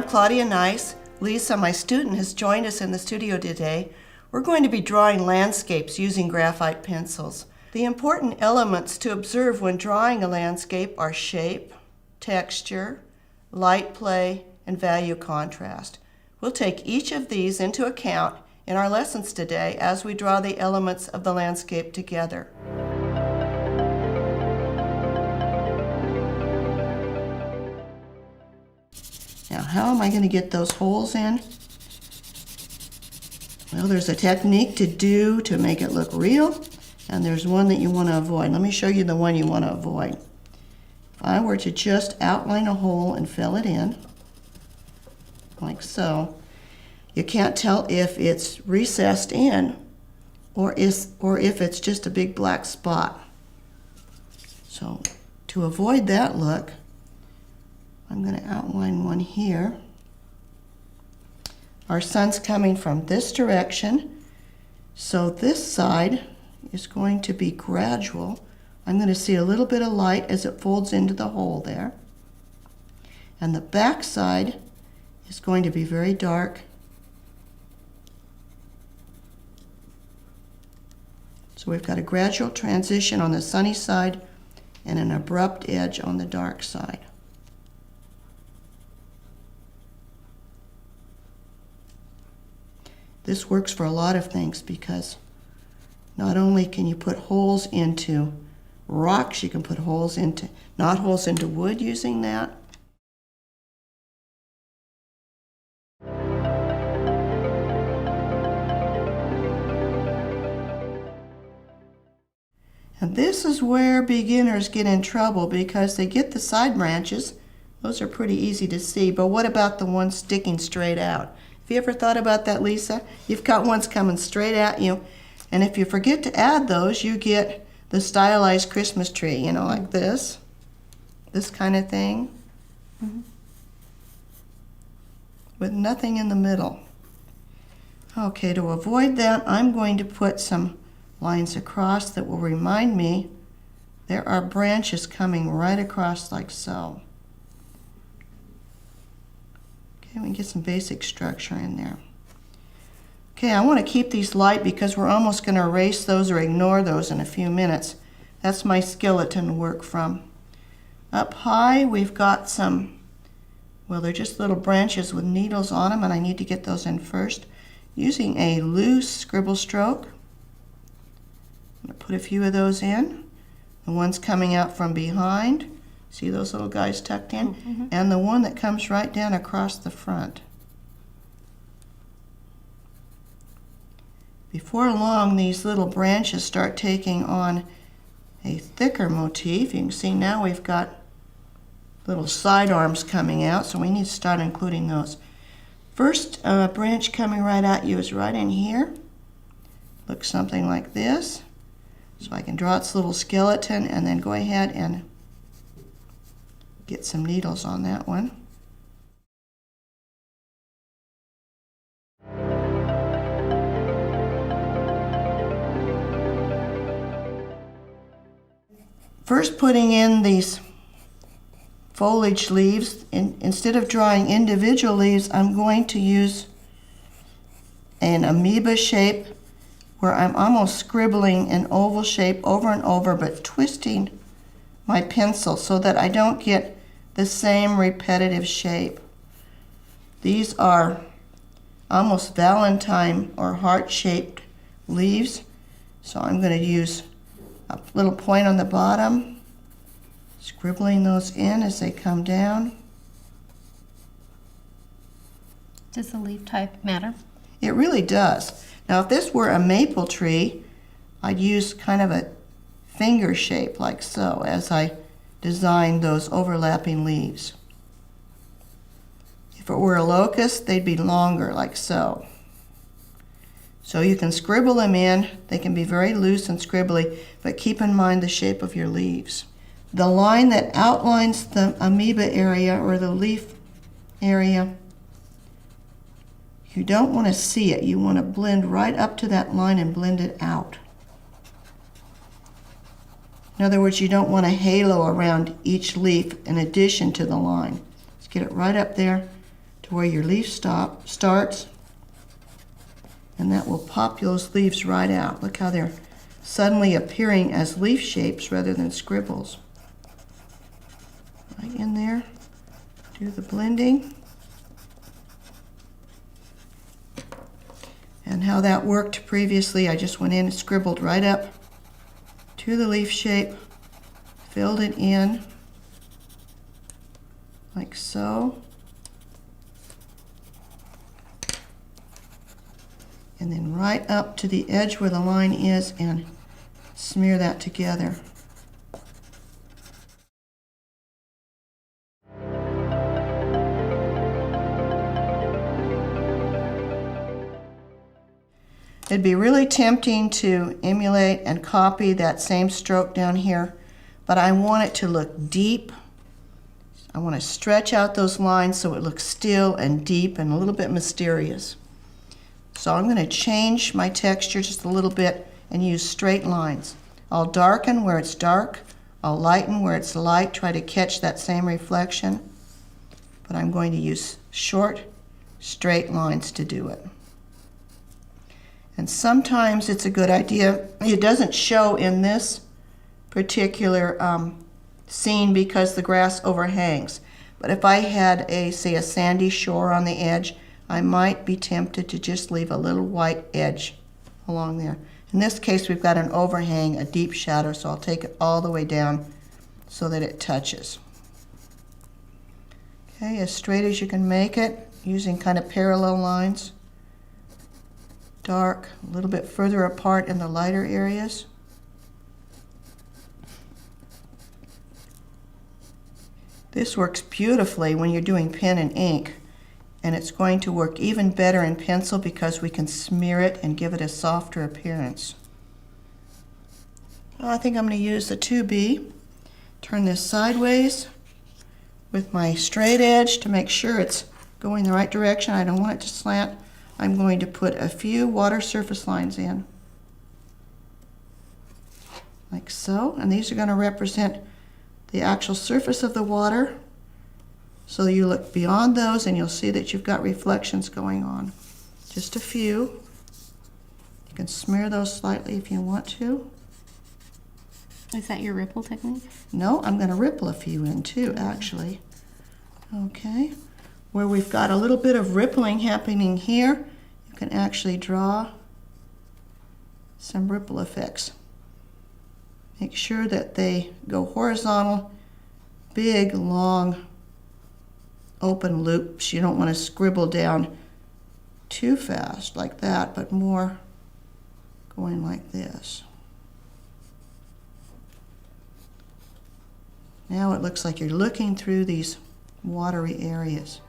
I'm Claudia Nice. Lisa, my student, has joined us in the studio today. We're going to be drawing landscapes using graphite pencils. The important elements to observe when drawing a landscape are shape, texture, light play, and value contrast. We'll take each of these into account in our lessons today as we draw the elements of the landscape together. Now, how am I going to get those holes in? Well, there's a technique to do to make it look real, and there's one that you want to avoid. Let me show you the one you want to avoid. If I were to just outline a hole and fill it in, like so, you can't tell if it's recessed in or if it's just a big black spot. So, to avoid that look, I'm going to outline one here. Our sun's coming from this direction, so this side is going to be gradual. I'm going to see a little bit of light as it folds into the hole there. And the back side is going to be very dark. So we've got a gradual transition on the sunny side and an abrupt edge on the dark side. This works for a lot of things because not only can you put holes into rocks, you can put holes into, not holes into wood using that. And this is where beginners get in trouble because they get the side branches. Those are pretty easy to see, but what about the ones sticking straight out? Have you ever thought about that, Lisa? You've got ones coming straight at you, and if you forget to add those, you get the stylized Christmas tree, you know, like this kind of thing, with nothing in the middle. Okay, to avoid that, I'm going to put some lines across that will remind me there are branches coming right across like so. Okay, we can get some basic structure in there. Okay, I want to keep these light because we're almost going to erase those or ignore those in a few minutes. That's my skeleton to work from. Up high, we've got some, well, they're just little branches with needles on them, and I need to get those in first. Using a loose scribble stroke, I'm going to put a few of those in. The ones coming out from behind, see those little guys tucked in? And the one that comes right down across the front. Before long, these little branches start taking on a thicker motif. You can see now we've got little side arms coming out, so we need to start including those. First branch coming right at you is right in here. Looks something like this. So I can draw its little skeleton and then go ahead and get some needles on that one. First, putting in these foliage leaves, instead of drawing individual leaves, I'm going to use an amoeba shape where I'm almost scribbling an oval shape over and over, but twisting my pencil so that I don't get the same repetitive shape. These are almost Valentine or heart-shaped leaves, so I'm going to use a little point on the bottom, scribbling those in as they come down. Does the leaf type matter? It really does. Now, if this were a maple tree, I'd use kind of a finger shape like so as I design those overlapping leaves. If it were a locust, they'd be longer like so. So you can scribble them in. They can be very loose and scribbly, but keep in mind the shape of your leaves. The line that outlines the amoeba area or the leaf area, you don't want to see it. You want to blend right up to that line and blend it out. In other words, you don't want a halo around each leaf in addition to the line. Let's get it right up there to where your leaf starts, and that will pop those leaves right out. Look how they're suddenly appearing as leaf shapes rather than scribbles. Right in there, do the blending. And how that worked previously, I just went in and scribbled right up to the leaf shape, filled it in like so, and then right up to the edge where the line is and smear that together. It'd be really tempting to emulate and copy that same stroke down here, but I want it to look deep. I want to stretch out those lines so it looks still and deep and a little bit mysterious. So I'm going to change my texture just a little bit and use straight lines. I'll darken where it's dark, I'll lighten where it's light, try to catch that same reflection, but I'm going to use short, straight lines to do it. And sometimes it's a good idea. It doesn't show in this particular scene because the grass overhangs. But if I had say a sandy shore on the edge, I might be tempted to just leave a little white edge along there. In this case, we've got an overhang, a deep shadow, so I'll take it all the way down so that it touches. Okay, as straight as you can make it, using kind of parallel lines. Dark, a little bit further apart in the lighter areas. This works beautifully when you're doing pen and ink, and it's going to work even better in pencil because we can smear it and give it a softer appearance. I think I'm going to use the 2B. Turn this sideways with my straight edge to make sure it's going the right direction. I don't want it to slant. I'm going to put a few water surface lines in, like so, and these are going to represent the actual surface of the water. So you look beyond those and you'll see that you've got reflections going on. Just a few. You can smear those slightly if you want to. Is that your ripple technique? No, I'm going to ripple a few in too, actually. Okay. Where we've got a little bit of rippling happening here, you can actually draw some ripple effects. Make sure that they go horizontal, big, long, open loops. You don't want to scribble down too fast like that, but more going like this. Now it looks like you're looking through these watery areas.